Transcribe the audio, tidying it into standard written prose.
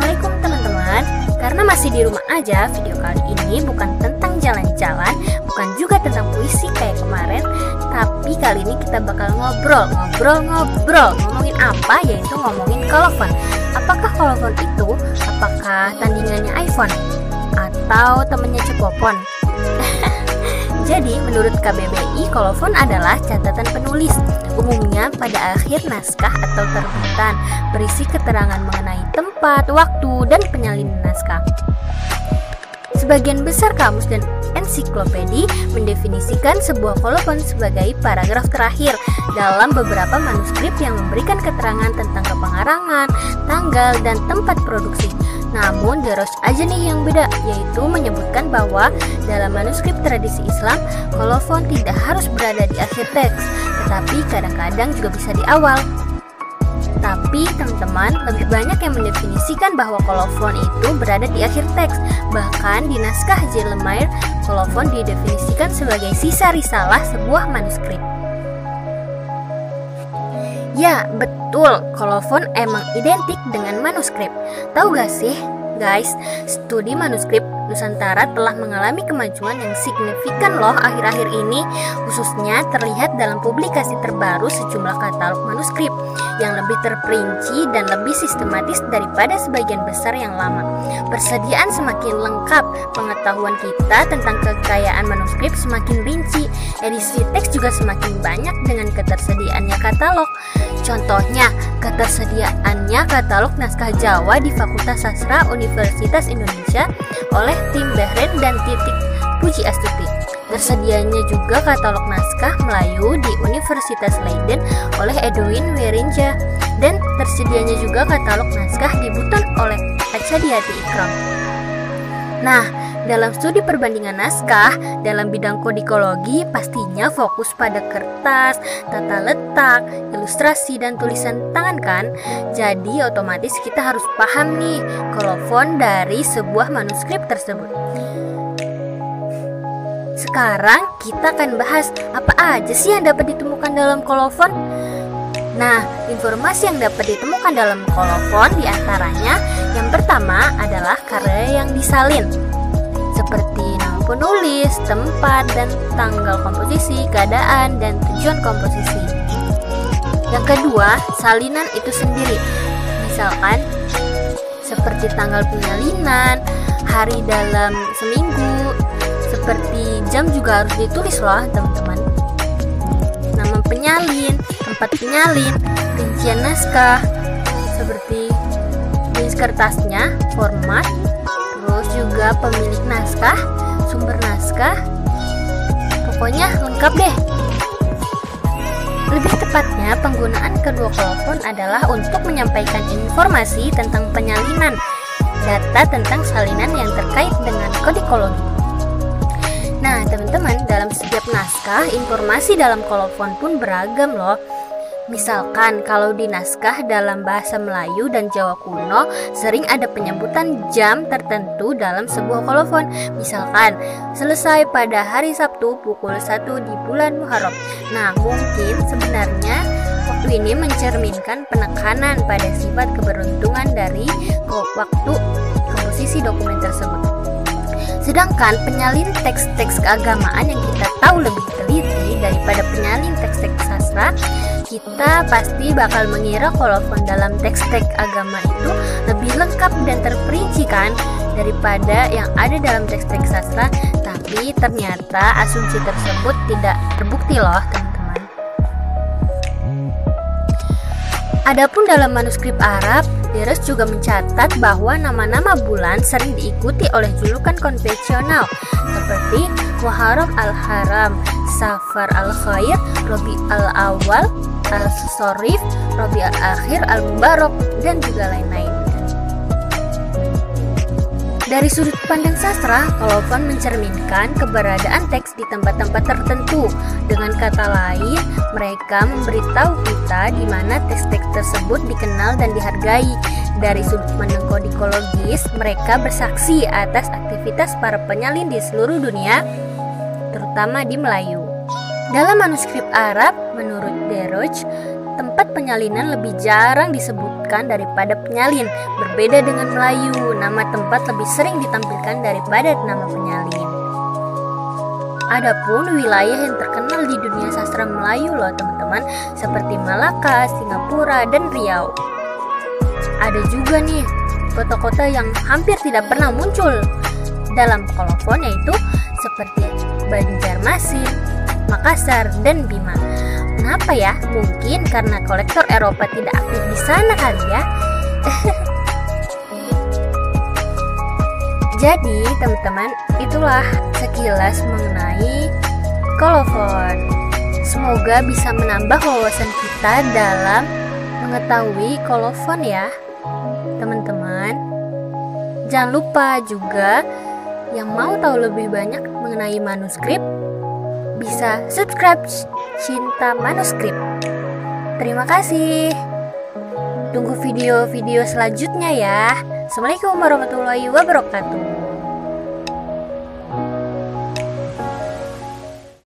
Assalamualaikum teman-teman. Karena masih di rumah aja, video kali ini bukan tentang jalan-jalan, bukan juga tentang puisi kayak kemarin, tapi kali ini kita bakal ngobrol. Ngomongin apa? Yaitu ngomongin kolofon. Apakah kolofon itu? Apakah tandingannya iPhone? Atau temennya Cepopon? Jadi, menurut KBBI, kolofon adalah catatan penulis, umumnya pada akhir naskah atau terbitan, berisi keterangan mengenai tempat, waktu, dan penyalin naskah. Sebagian besar kamus dan ensiklopedi mendefinisikan sebuah kolofon sebagai paragraf terakhir dalam beberapa manuskrip yang memberikan keterangan tentang kepengarangan, tanggal, dan tempat produksi. Namun Desroches aja nih yang beda, yaitu menyebutkan bahwa dalam manuskrip tradisi Islam, kolofon tidak harus berada di akhir teks, tetapi kadang-kadang juga bisa di awal. Tapi teman-teman, lebih banyak yang mendefinisikan bahwa kolofon itu berada di akhir teks. Bahkan di naskah Jeremiah, kolofon didefinisikan sebagai sisa risalah sebuah manuskrip. Ya, betul, kolofon emang identik dengan manuskrip. Tahu gak sih, guys, studi manuskrip Nusantara telah mengalami kemajuan yang signifikan loh akhir-akhir ini. Khususnya terlihat dalam publikasi terbaru sejumlah katalog manuskrip yang lebih terperinci dan lebih sistematis daripada sebagian besar yang lama. Persediaan semakin lengkap, pengetahuan kita tentang kekayaan manuskrip semakin rinci, edisi teks juga semakin banyak dengan ketersediaannya katalog. Contohnya, ketersediaannya katalog naskah Jawa di Fakultas Sastra Universitas Indonesia oleh tim Behren dan Titik Puji Astuti. Tersedianya juga katalog naskah Melayu di Universitas Leiden oleh Edwin Werinja, dan tersedianya juga katalog naskah di Buton oleh Achadiati Ikram. Nah, dalam studi perbandingan naskah dalam bidang kodikologi pastinya fokus pada kertas, tata letak, ilustrasi, dan tulisan tangan kan? Jadi otomatis kita harus paham nih kolofon dari sebuah manuskrip tersebut. Sekarang kita akan bahas apa aja sih yang dapat ditemukan dalam kolofon. Nah, informasi yang dapat ditemukan dalam kolofon diantaranya yang pertama adalah karya yang disalin, seperti nama penulis, tempat, dan tanggal komposisi, keadaan, dan tujuan komposisi. Yang kedua, salinan itu sendiri, misalkan seperti tanggal penyalinan, hari dalam seminggu, seperti jam juga harus ditulis loh teman-teman. Nama penyalin, tempat penyalin, rincian naskah, seperti jenis kertasnya, format, terus juga pemilik naskah, sumber naskah, pokoknya lengkap deh. Lebih tepatnya, penggunaan kedua kolofon adalah untuk menyampaikan informasi tentang penyalinan, data tentang salinan yang terkait dengan kodikologi. Nah, teman-teman, dalam setiap naskah, informasi dalam kolofon pun beragam loh. Misalkan kalau di naskah dalam bahasa Melayu dan Jawa kuno sering ada penyebutan jam tertentu dalam sebuah kolofon. Misalkan selesai pada hari Sabtu pukul 1 di bulan Muharram. Nah, mungkin sebenarnya waktu ini mencerminkan penekanan pada sifat keberuntungan dari waktu komposisi dokumen tersebut. Sedangkan penyalin teks-teks keagamaan yang kita tahu lebih teliti daripada penyalin teks-teks sastra, kita pasti bakal mengira kolofon dalam teks-teks agama itu lebih lengkap dan terperinci kan daripada yang ada dalam teks-teks sastra. Tapi ternyata asumsi tersebut tidak terbukti loh teman-teman. Adapun dalam manuskrip Arab, Desroches juga mencatat bahwa nama-nama bulan sering diikuti oleh julukan konvensional seperti Muharram al-Haram, Safar al-Khair, Rabi al-Awwal, Al-Sorif, Rabi al-Akhir, Al-Mubarak, dan juga lain-lain. Dari sudut pandang sastra, kolofon mencerminkan keberadaan teks di tempat-tempat tertentu. Dengan kata lain, mereka memberitahu kita di mana teks-teks tersebut dikenal dan dihargai. Dari sudut pandang kodikologis, mereka bersaksi atas aktivitas para penyalin di seluruh dunia, terutama di Melayu. Dalam manuskrip Arab, menurut Desroches, tempat penyalinan lebih jarang disebutkan daripada penyalin. Berbeda dengan Melayu, nama tempat lebih sering ditampilkan daripada nama penyalin. Adapun wilayah yang terkenal di dunia sastra Melayu loh teman-teman, seperti Malaka, Singapura, dan Riau. Ada juga nih kota-kota yang hampir tidak pernah muncul dalam kolofon, yaitu seperti Banjarmasin, Makassar, dan Bima. Kenapa ya? Mungkin karena kolektor Eropa tidak aktif di sana kali ya. Jadi teman-teman, itulah sekilas mengenai kolofon. Semoga bisa menambah wawasan kita dalam mengetahui kolofon ya teman-teman. Jangan lupa juga yang mau tahu lebih banyak mengenai manuskrip bisa subscribe Cinta Manuskrip. Terima kasih. Tunggu video-video selanjutnya ya. Assalamualaikum warahmatullahi wabarakatuh.